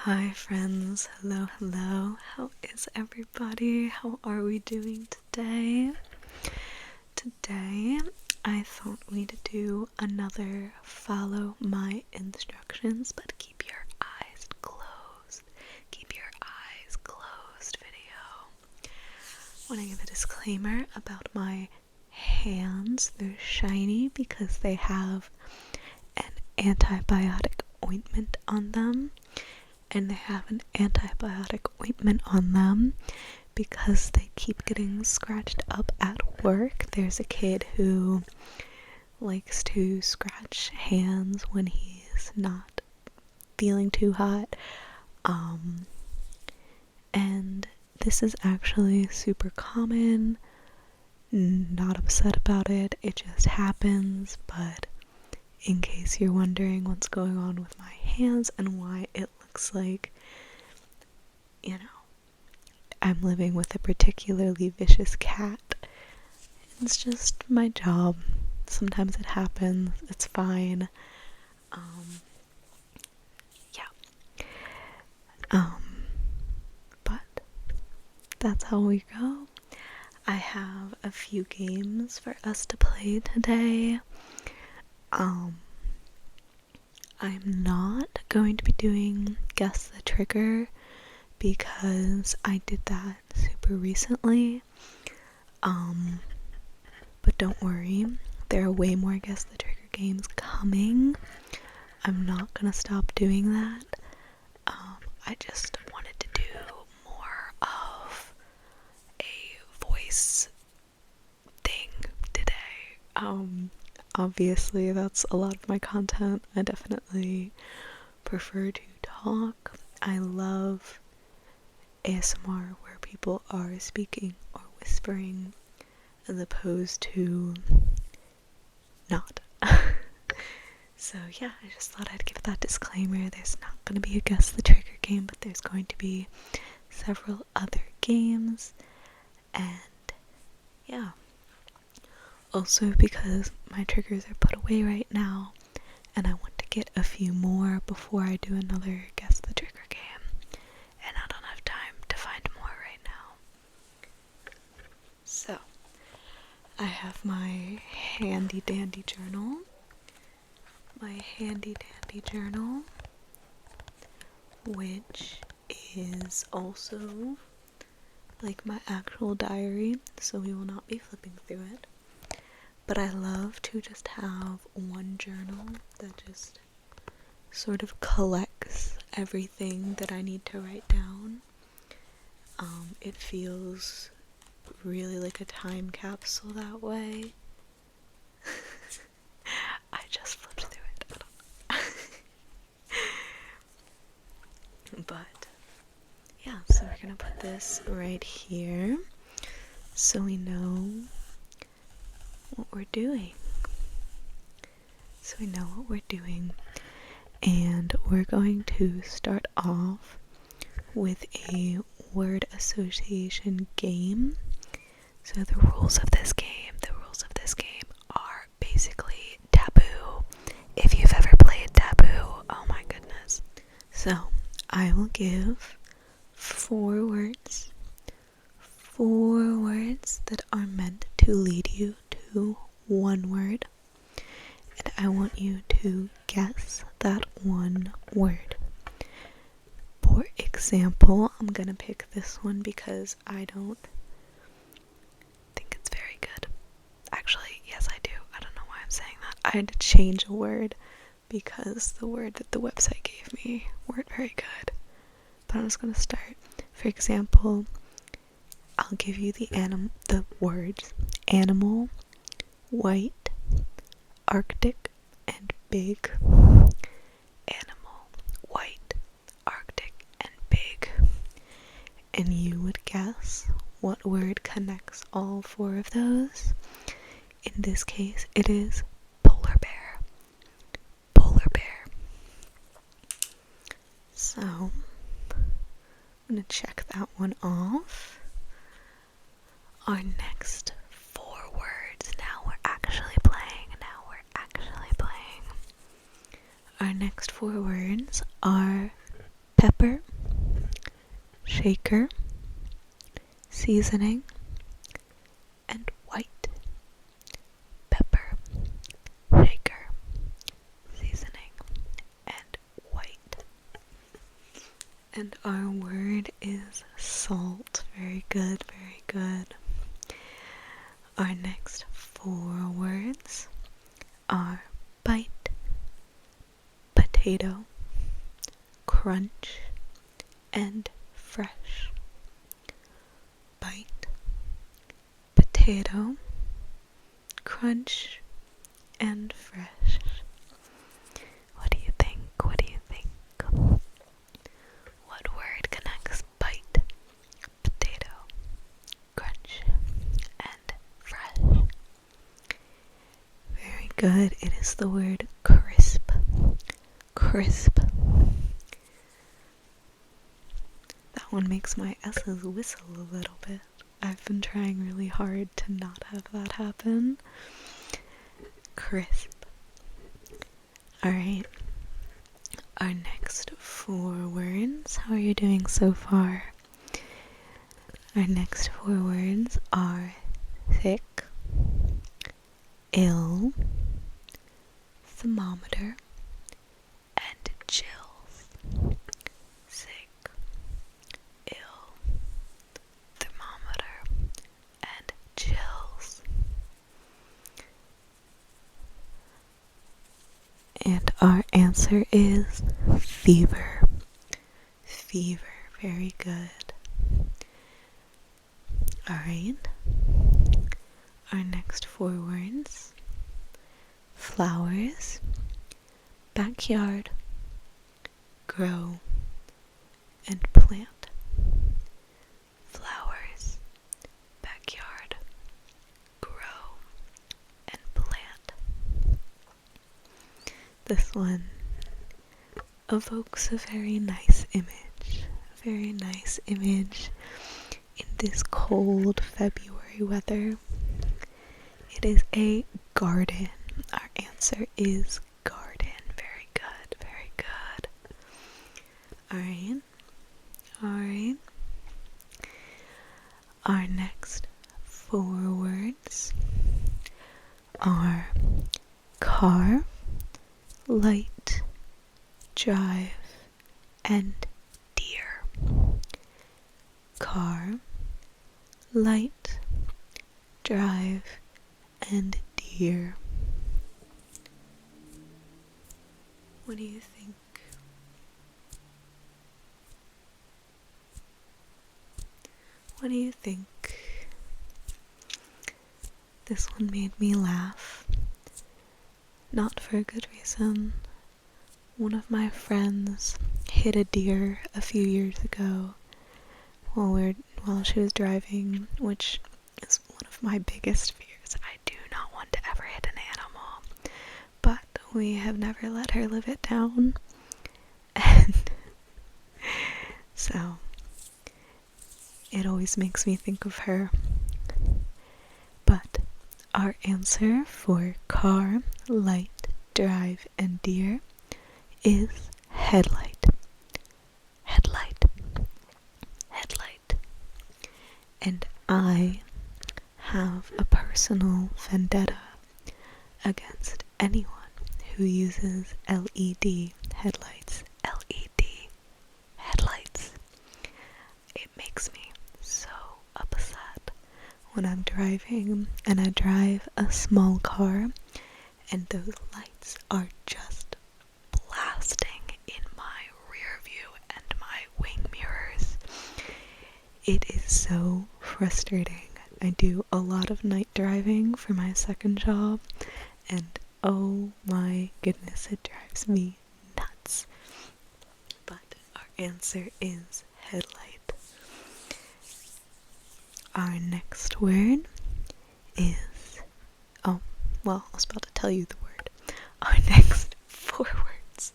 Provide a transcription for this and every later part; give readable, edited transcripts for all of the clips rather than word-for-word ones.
Hi friends, hello, how is everybody? How are we doing today? Today, I thought we'd do another follow my instructions, but keep your eyes closed. Keep your eyes closed video. I want to give a disclaimer about my hands. They're shiny because they have an antibiotic ointment on them. And they have an antibiotic ointment on them because they keep getting scratched up at work. There's a kid who likes to scratch hands when he's not feeling too hot. And this is actually super common. Not upset about it, it just happens, but in case you're wondering what's going on with my hands and why it looks like, I'm living with a particularly vicious cat. It's just my job. Sometimes it happens. It's fine. But that's how we go. I have a few games for us to play today. I'm not going to be doing Guess the Trigger because I did that super recently. But don't worry, there are way more Guess the Trigger games coming. I'm not gonna stop doing that. I just wanted to do more of a voice thing today. Obviously that's a lot of my content. I definitely prefer to talk. I love ASMR where people are speaking or whispering as opposed to not. So yeah, I just thought I'd give that disclaimer. There's not going to be a Guess the Trigger game, but there's going to be several other games. And yeah. Also because my triggers are put away right now, and I want to get a few more before I do another Guess the Trigger game. And I don't have time to find more right now. So, I have my handy dandy journal. Which is also like my actual diary, so we will not be flipping through it. But I love to just have one journal that just sort of collects everything that I need to write down. It feels really like a time capsule that way. I just flipped through it. But yeah, so we're gonna put this right here so we know what we're doing. And we're going to start off with a word association game. So the rules of this game are basically taboo. If you've ever played Taboo, oh my goodness. So I will give four words that are meant to lead you to one word, and I want you to guess that one word. For example, I'm gonna pick this one because I don't think it's very good. Actually, yes I do. I don't know why I'm saying that. I had to change a word because the word that the website gave me weren't very good. But I'm just gonna start. For example, I'll give you the words animal, white, Arctic, and big. Animal, white, Arctic, and big. And you would guess what word connects all four of those. In this case, it is polar bear. Polar bear. So, I'm gonna check that one off. Our next four words, now we're actually playing. Our next four words are pepper, shaker, seasoning, and white. Pepper, shaker, seasoning, and white. And our word is salt. Very good, very good. Our next 4 words are bite, potato, crunch, and fresh. Bite, potato, crunch, and fresh. What do you think? What do you think? What word connects bite, potato, crunch, and fresh? Very good. It is the word crisp. Crisp. That one makes my S's whistle a little bit. I've been trying really hard to not have that happen. Crisp. Alright. Our next 4 words. How are you doing so far? Our next 4 words are thick, ill, thermometer, and chills. Sick, ill, thermometer, and chills. And our answer is fever. Fever. Very good. Alright. Our next 4 words. Flowers, backyard, grow, and plant. Flowers, backyard, grow, and plant. This one evokes a very nice image. A very nice image in this cold February weather. It is a garden. Our answer is garden. Very good, very good. Alright. Alright. Our next 4 words are car, light, drive, and deer. Car, light, drive, and deer. What do you think? What do you think? This one made me laugh. Not for a good reason. One of my friends hit a deer a few years ago while she was driving, which is one of my biggest fears. I do not want to ever hit an animal, but we have never let her live it down, and so it always makes me think of her. But our answer for car, light, drive, and deer is headlight. Headlight. Headlight. And I have a personal vendetta against anyone who uses LED headlights. LED headlights. It makes me so upset when I'm driving and I drive a small car and those lights are just blasting in my rear view and my wing mirrors. It is so frustrating. I do a lot of night driving for my second job, and oh my goodness, it drives me nuts. But our answer is headlight. Our next word is, I was about to tell you the word. Our next 4 words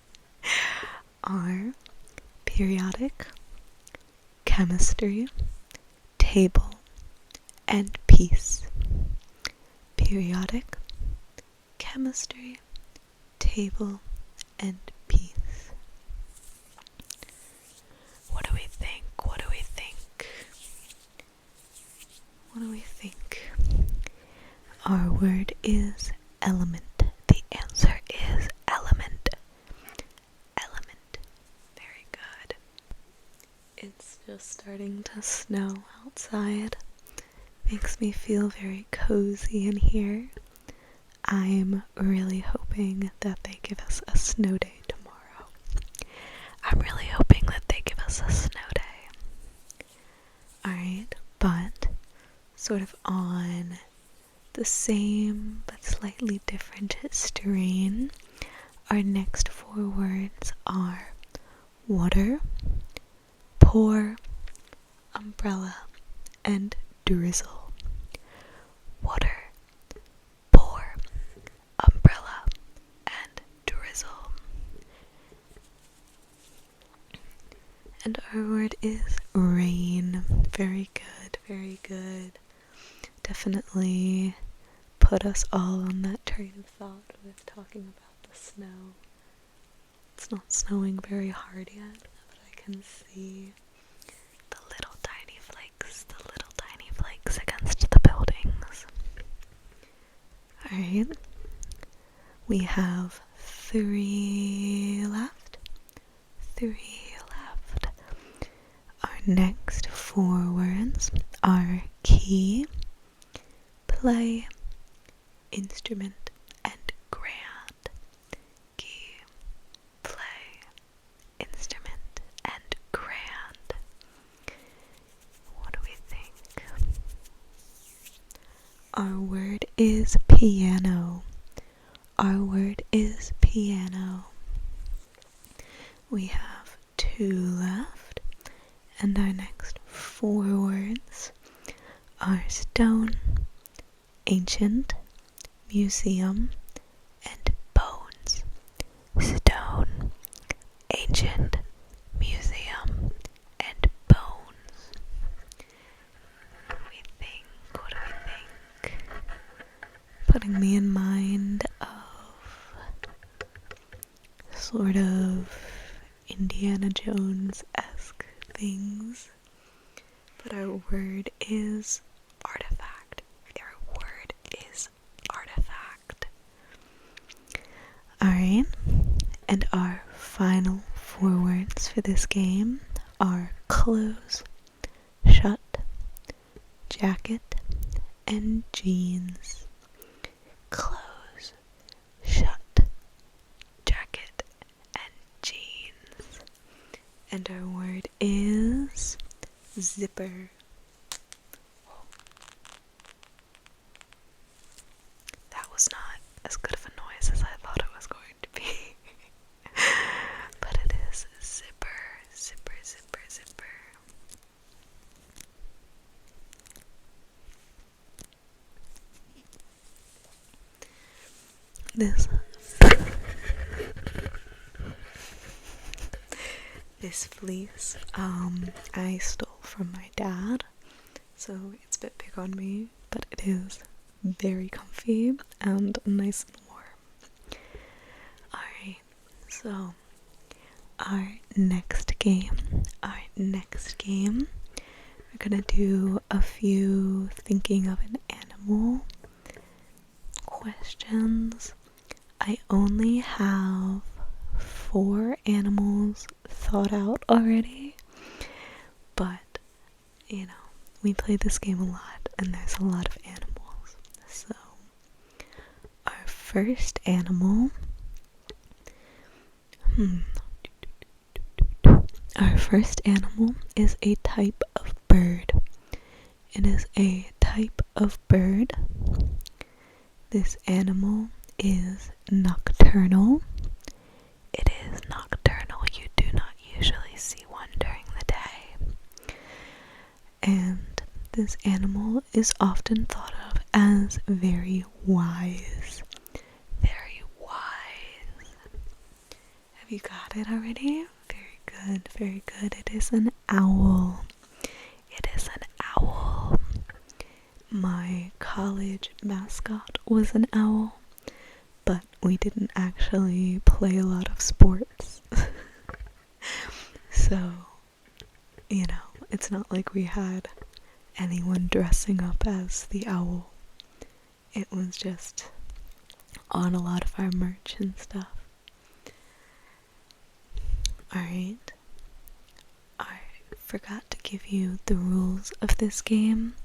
are periodic, chemistry, table, and peace. Periodic, chemistry, table, and peace. Our word is element. The answer is element. Element. Very good. It's just starting to snow outside. Makes me feel very cozy in here. I'm really hoping that they give us a snow day tomorrow. I'm really hoping that they give us a snow day. Alright, but sort of on the same but slightly different strain, our next 4 words are water, pour, umbrella, and drizzle. Water, pour, umbrella, and drizzle. And our word is rain. Very good, very good. Definitely put us all on that train of thought with talking about the snow. It's not snowing very hard yet, but I can see the little tiny flakes against the buildings. Alright, we have 3 left. 3 left. Our next 4 words are key, play, instrument, and grand. Key, play, instrument, and grand. What do we think? Our word is piano. Our word is piano. We have 2 left, and our next 4 words are stone, ancient, museum, and bones. Stone, ancient, museum, and bones. What do we think? What do we think? Putting me in mind of sort of Indiana Jones-esque things. But our word is artifact. Our word is artifact. Alright, and our final 4 words for this game are close, shut, jacket, and jeans. Close, shut, jacket, and jeans. And our word is zipper. That was not as good of a noise as I thought it was going to be. But it is zipper, zipper, zipper, zipper. This fleece, I stole from my dad, so it's a bit big on me, but it is very comfy and nice and warm. Alright, so our next game, we're gonna do a few thinking of an animal questions. I only have 4 animals thought out already, but you know, we play this game a lot and there's a lot of animals. So our first animal is a type of bird. It is a type of bird. This animal is nocturnal. It is nocturnal. You do not usually see one during the day. And this animal is often thought of as very wise. Very wise. Have you got it already? Very good, very good. It is an owl. It is an owl. My college mascot was an owl, but we didn't actually play a lot of sports. So, you know, it's not like we had anyone dressing up as the owl It was just on a lot of our merch and stuff. Alright, I forgot to give you the rules of this game.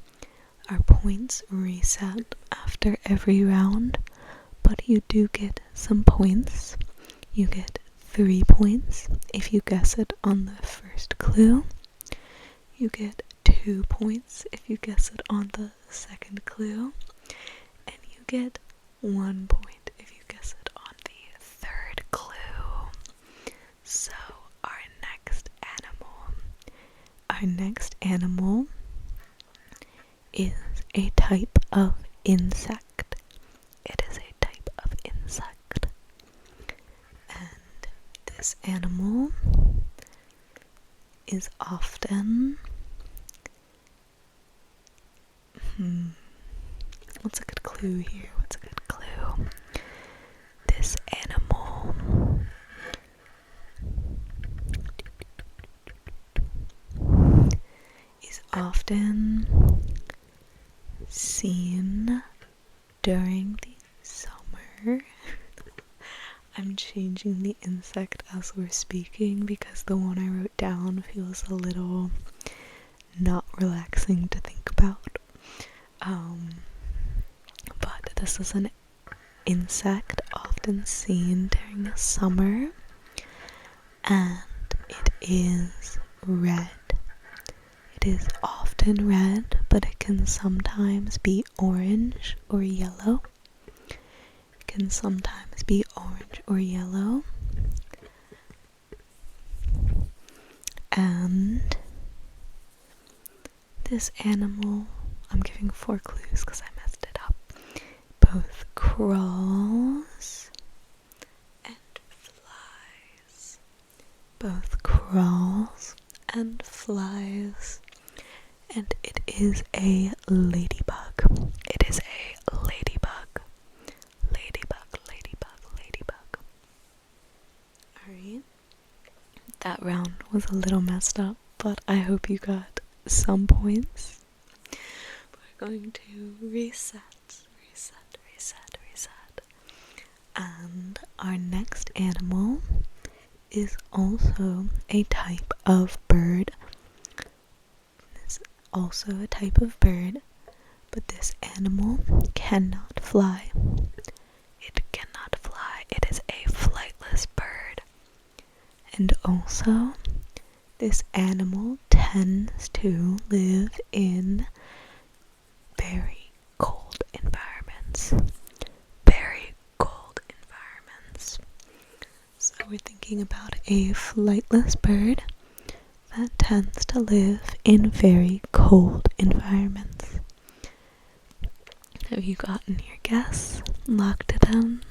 Our points reset after every round, but you do get some points. You get 3 points if you guess it on the first clue. You get 2 points if you guess it on the second clue. And you get 1 point if you guess it on the third clue. So, our next animal is a type of insect. It is a type of insect. And this animal is often what's a good clue here? What's a good clue? This animal is often seen during the summer. I'm changing the insect as we're speaking because the one I wrote down feels a little not relaxing to think about. But this is an insect often seen during the summer, and it is red. It is often red, but it can sometimes be orange or yellow. It can sometimes be orange or yellow. And this animal, I'm giving 4 clues because I messed it up, both crawls and flies. Both crawls and flies. And it is a ladybug. It is a ladybug. Ladybug, ladybug, ladybug. Alright. That round was a little messed up, but I hope you got some points. We're going to reset. And our next animal is also a type of bird. It's also a type of bird, but this animal cannot fly. It cannot fly. It is a flightless bird. And also, this animal tends to live in very cold environments. Very cold environments. So we're thinking about a flightless bird that tends to live in very cold environments. Have you gotten your guess? Locked it in?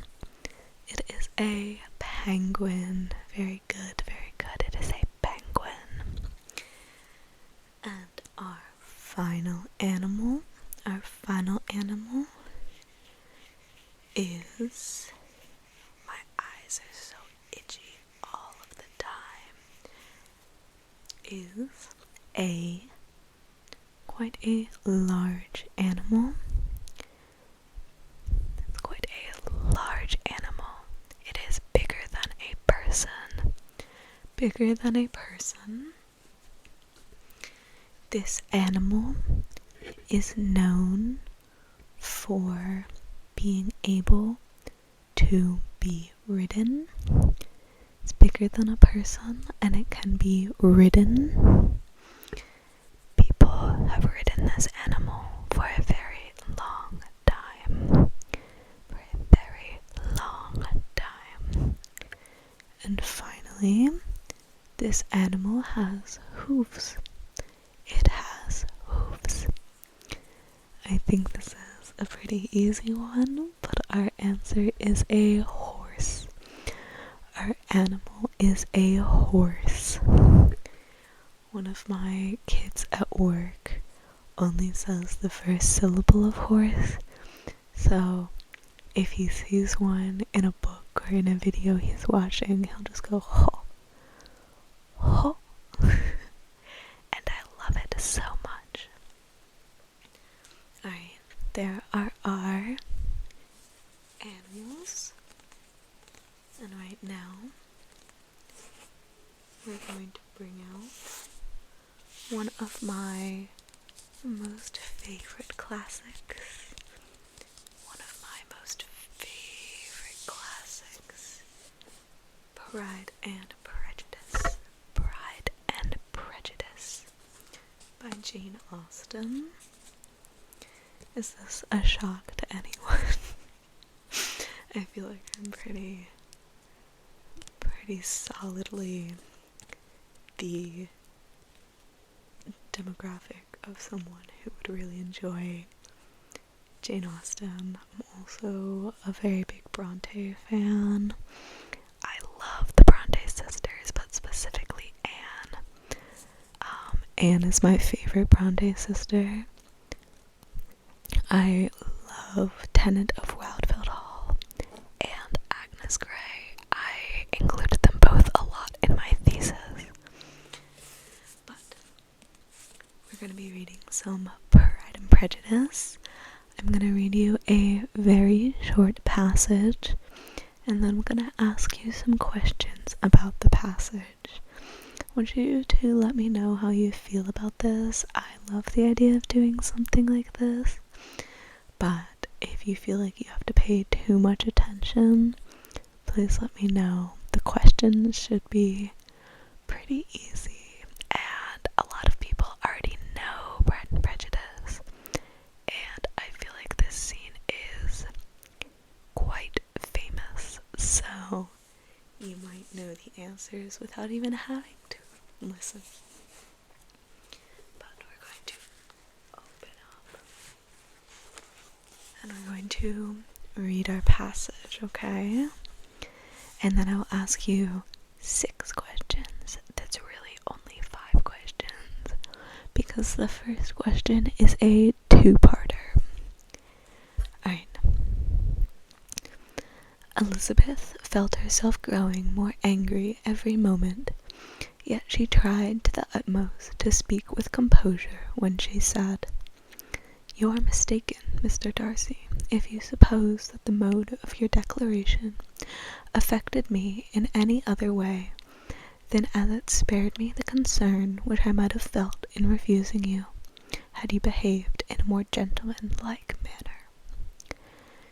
It is a penguin. Very good, very good. It is a penguin. And our final animal is, my eyes are so itchy all of the time, is quite a large animal. It's quite a large animal. It is bigger than a person. Bigger than a person. This animal is known for being able to be ridden. It's bigger than a person and it can be ridden. People have ridden this animal for a very long time. For a very long time. And finally, this animal has hooves. It has hooves. I think this is a pretty easy one, but our answer is a horse. Our animal is a horse. One of my kids at work only says the first syllable of horse, so if he sees one in a book or in a video he's watching, he'll just go, ho, ho. And I love it so much. Alright, there are our bring out one of my most favorite classics. One of my most favorite classics. Pride and Prejudice. Pride and Prejudice by Jane Austen. Is this a shock to anyone? I feel like I'm pretty solidly the demographic of someone who would really enjoy Jane Austen. I'm also a very big Bronte fan. I love the Bronte sisters, but specifically Anne. Anne is my favorite Bronte sister. I love Tenant of Wildfield Hall and Agnes Grey. I included them both a lot in my thesis. But we're going to be reading some Pride and Prejudice. I'm going to read you a very short passage, and then I'm going to ask you some questions about the passage. I want you to let me know how you feel about this. I love the idea of doing something like this, but if you feel like you have to pay too much attention, please let me know. The questions should be pretty easy, and a lot of people already know Pride and Prejudice, and I feel like this scene is quite famous, so you might know the answers without even having to listen. But we're going to open up and we're going to read our passage, okay? And then I'll ask you 6 questions. That's really only 5 questions, because the first question is a 2-parter. Alright. Elizabeth felt herself growing more angry every moment, yet she tried to the utmost to speak with composure when she said, "You are mistaken, Mr. Darcy, if you suppose that the mode of your declaration affected me in any other way than as it spared me the concern which I might have felt in refusing you, had you behaved in a more gentlemanlike manner."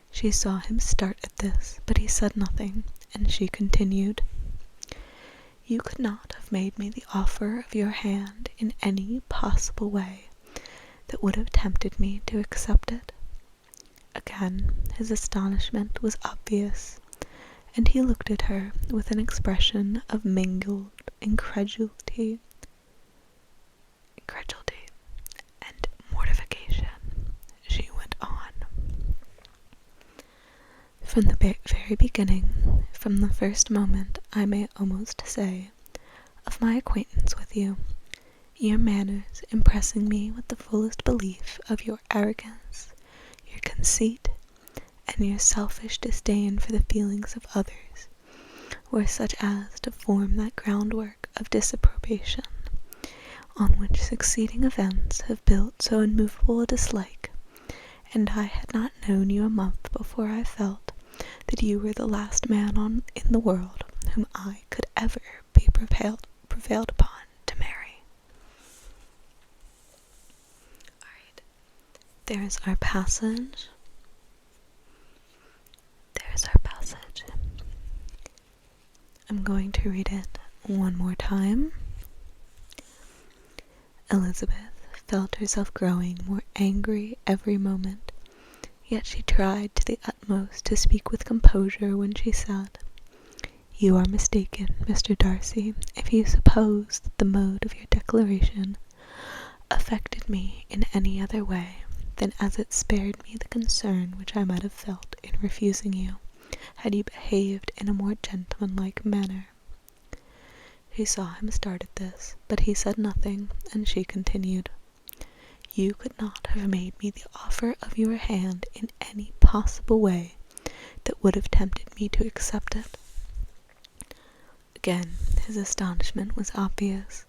She saw him start at this, but he said nothing, and she continued, "You could not have made me the offer of your hand in any possible way that would have tempted me to accept it." Again, his astonishment was obvious, and he looked at her with an expression of mingled incredulity and mortification. She went on. "From the very beginning, from the first moment, I may almost say, of my acquaintance with you, your manners impressing me with the fullest belief of your arrogance, your conceit, and your selfish disdain for the feelings of others, were such as to form that groundwork of disapprobation, on which succeeding events have built so immovable a dislike, and I had not known you a month before I felt that you were the last man in the world whom I could ever be prevailed upon to marry." Alright, there's our passage. I'm going to read it one more time. Elizabeth felt herself growing more angry every moment, yet she tried to the utmost to speak with composure when she said, "You are mistaken, Mr. Darcy, if you suppose that the mode of your declaration affected me in any other way than as it spared me the concern which I might have felt in refusing you, had you behaved in a more gentlemanlike manner." She saw him start at this, but he said nothing, and she continued, "You could not have made me the offer of your hand in any possible way that would have tempted me to accept it." Again, his astonishment was obvious,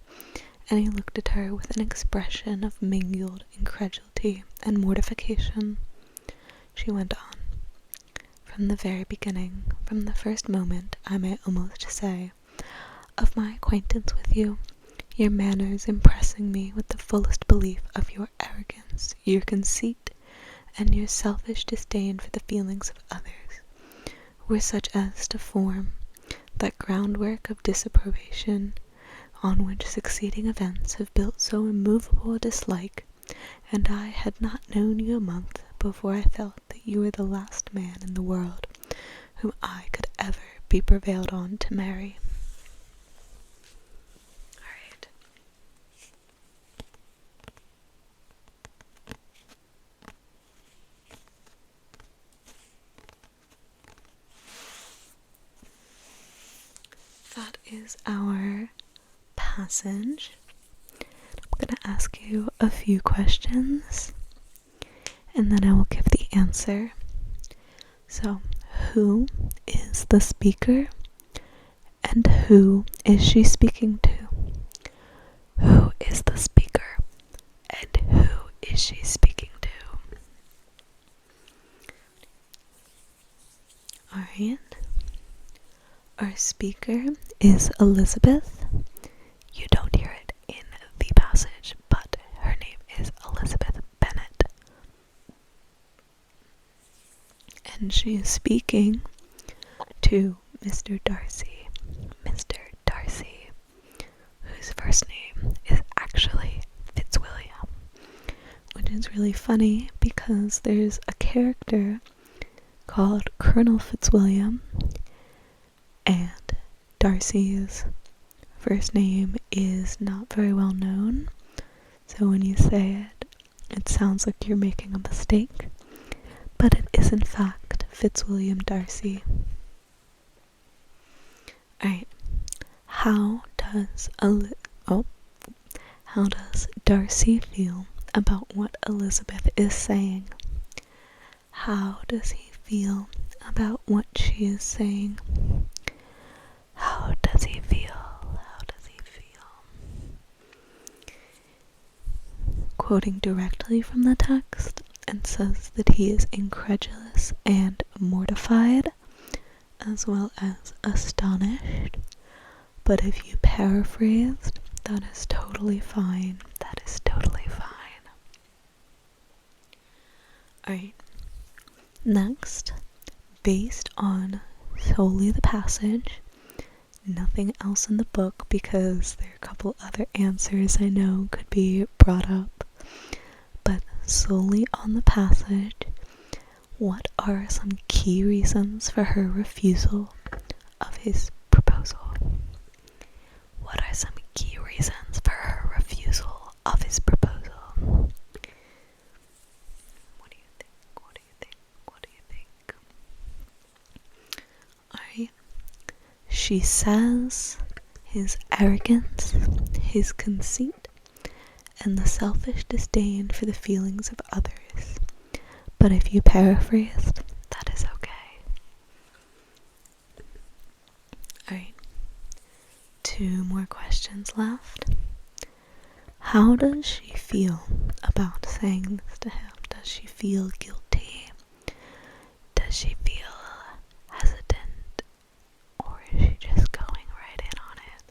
and he looked at her with an expression of mingled incredulity and mortification. She went on. "From the very beginning, from the first moment, I may almost say, of my acquaintance with you, your manners impressing me with the fullest belief of your arrogance, your conceit, and your selfish disdain for the feelings of others, were such as to form that groundwork of disapprobation on which succeeding events have built so immovable a dislike, and I had not known you a month before I felt that you were the last man in the world whom I could ever be prevailed on to marry. Alright. That is our passage. I'm going to ask you a few questions, and then I will give the answer. So, who is the speaker, and who is she speaking to? Who is the speaker, and who is she speaking to? Alright. Our speaker is Elizabeth. You don't hear it in the passage, but her name is Elizabeth Bennet. And she is speaking to Mr. Darcy. Mr. Darcy, whose first name is actually Fitzwilliam, which is really funny because there's a character called Colonel Fitzwilliam, and Darcy's first name is not very well known, so when you say it, it sounds like you're making a mistake, but it is in fact Fitzwilliam Darcy. Alright, how does Darcy feel about what Elizabeth is saying? How does he feel about what she is saying? How does he feel? How does he feel? Quoting directly from the text, it says that he is incredulous and mortified, as well as astonished. But if you paraphrased, that is totally fine. That is totally fine. Alright. Next, based on solely the passage, nothing else in the book, because there are a couple other answers I know could be brought up, but solely on the passage, what are some key reasons for her refusal of his proposal? What are some key reasons for her refusal of his proposal? What do you think? What do you think? What do you think? Alright. She says his arrogance, his conceit, and the selfish disdain for the feelings of others. But if you paraphrased, that is okay. Alright. 2 more questions left. How does she feel about saying this to him? Does she feel guilty? Does she feel hesitant? Or is she just going right in on it?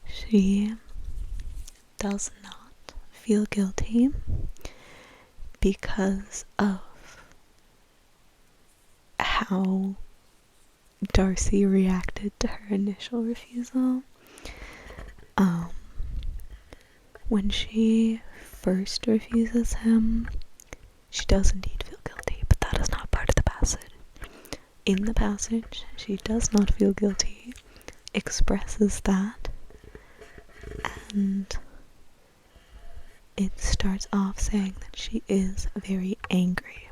She does not feel guilty because of how Darcy reacted to her initial refusal. When she first refuses him, she does indeed feel guilty, but that is not part of the passage. In the passage, she does not feel guilty, expresses that, and it starts off saying that she is very angry,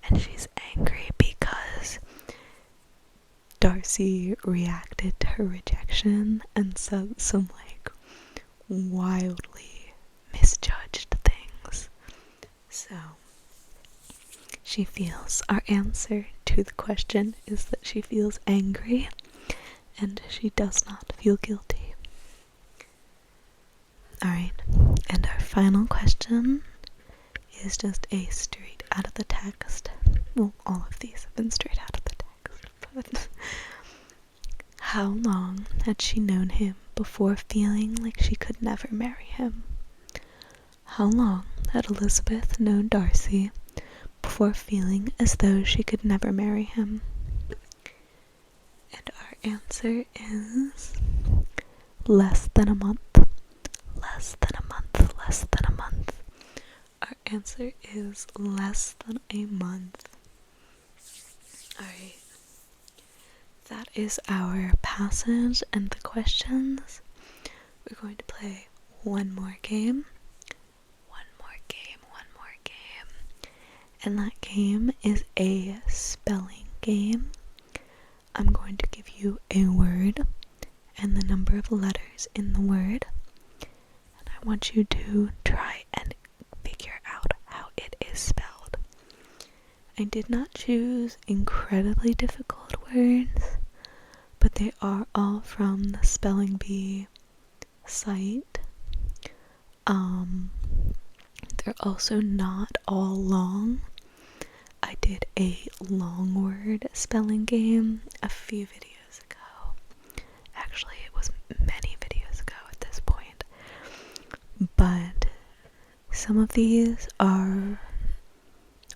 and she's angry because Darcy reacted to her rejection and said some wildly misjudged things. So she feels, our answer to the question is that she feels angry and she does not feel guilty. Alright, and our final question is just a straight out of the text. Well, all of these have been straight out of the text, but How long had she known him before feeling like she could never marry him? How long had Elizabeth known Darcy before feeling as though she could never marry him? And our answer is less than a month. Less than a month. Less than a month. Our answer is less than a month. Alright. That is our passage and the questions. We're going to play one more game. One more game. And that game is a spelling game. I'm going to give you a word and the number of letters in the word. And I want you to try and figure out how it is spelled. I did not choose incredibly difficult words, but they are all from the Spelling Bee site. They're also not all long. I did a long word spelling game a few videos ago. Actually, it was many videos ago at this point. But some of these are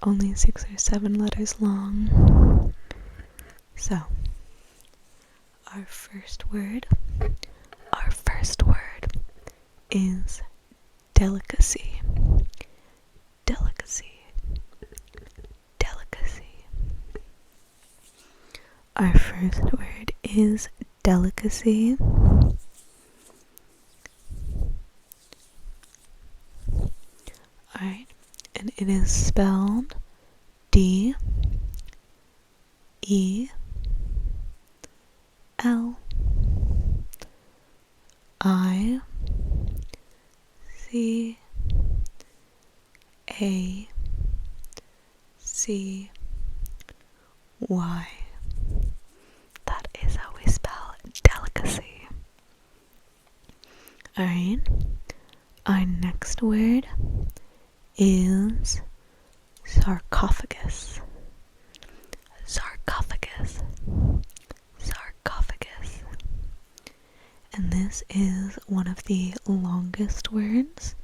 only 6 or 7 letters long. So, our first word is delicacy. Delicacy. Delicacy. Our first word is delicacy. Alright, and it is spelled Delicacy. That is how we spell delicacy. Alright, our next word is sarcophagus. Sarcophagus. Sarcophagus. And this is one of the longest words.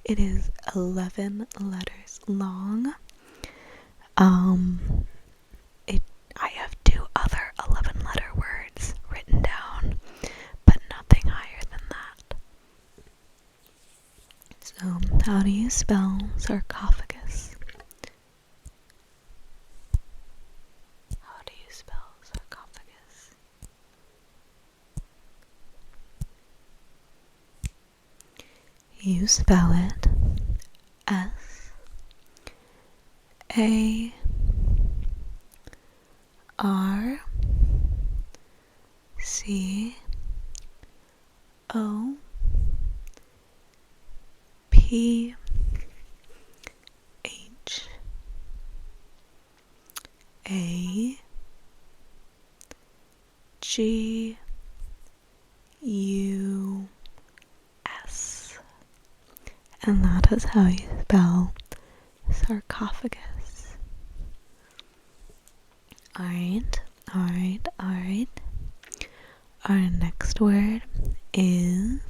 It is 11 letters long. I have 2 other 11 letter words written down, but nothing higher than that. So, how do you spell sarcophagus? How do you spell sarcophagus? You spell it Sarcophagus. And that is how you spell sarcophagus. Alright. Our next word is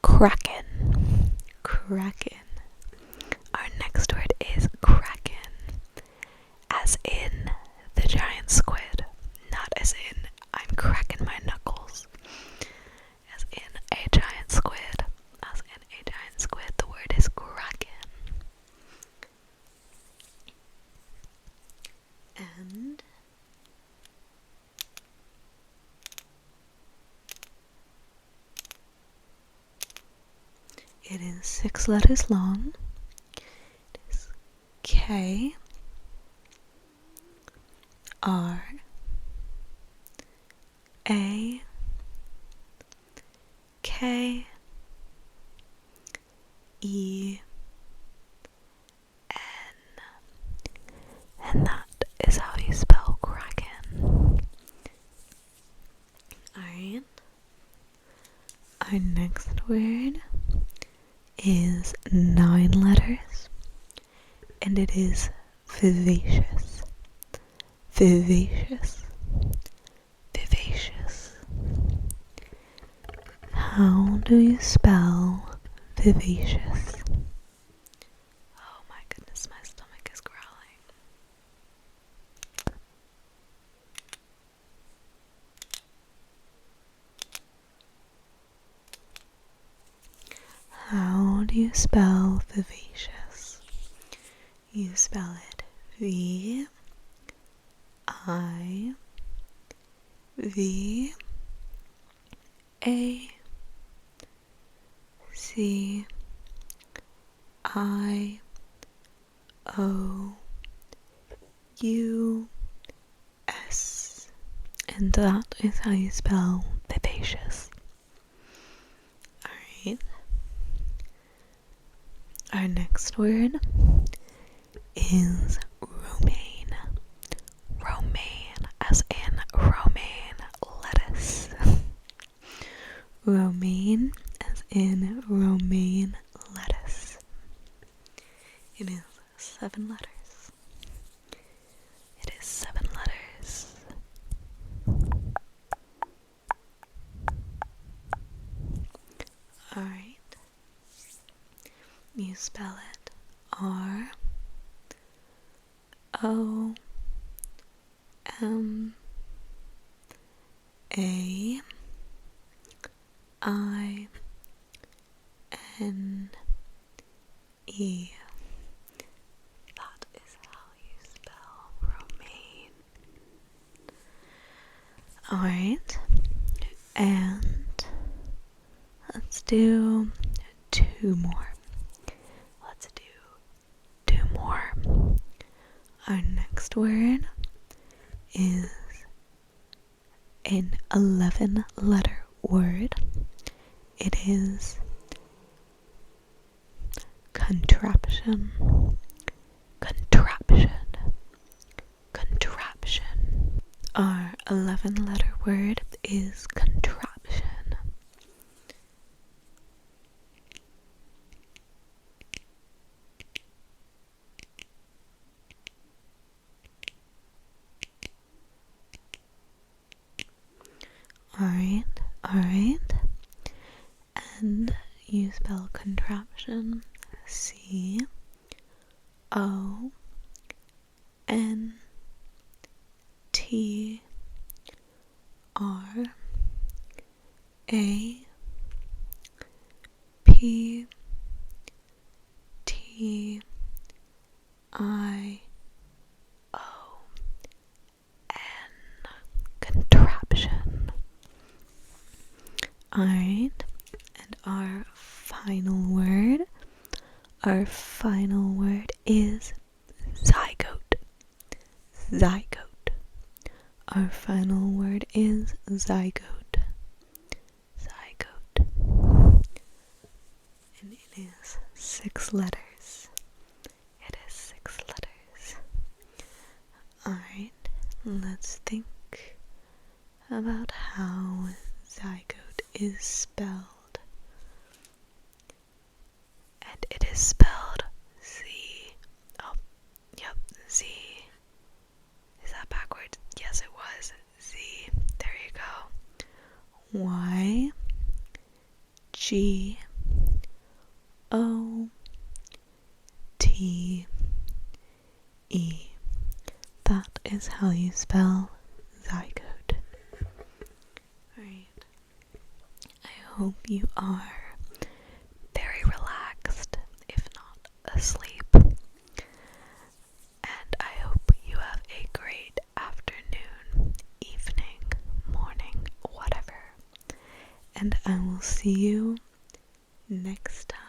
kraken. Kraken. Our next word is kraken. As in the giant squid. Not as in I'm cracking my knuckles. As in a giant squid. As in a giant squid. The word is kraken. And it is 6 letters long. It is K R A K E N, and that is how you spell kraken. Alright. Our next word is 9 letters, and it is vivacious. Vivacious. Vivacious. How do you spell vivacious? Oh my goodness, my stomach is growling. How do you spell vivacious? You spell it Vivacious, and that is how you spell vivacious. Alright. Our next word is romaine. Romaine, as in romaine lettuce. Romaine, as in romaine lettuce. It is 7 letters. It is 7 letters. Alright. You spell it Romaine. That is how you spell romaine. Alright. And let's do 2 more. Let's do 2 more. Our next word is an 11-letter word. It is contraption. Contraption. Contraption. Our 11-letter word is contraption. Alright. And you spell contraption Contraption. Alright, and our final word is zygote. Zygote. Our final word is zygote. Zygote. And it is 6 letters. It is 6 letters. Alright, let's think about how zygote is spelled. And it is spelled Z. Oh, yep, Z. Is that backwards? Yes, it was. Z. There you go. Y G O T E. That is how you spell zygote. Alright. I hope you are very relaxed, if not asleep. And I hope you have a great afternoon, evening, morning, whatever. And I will see you next time.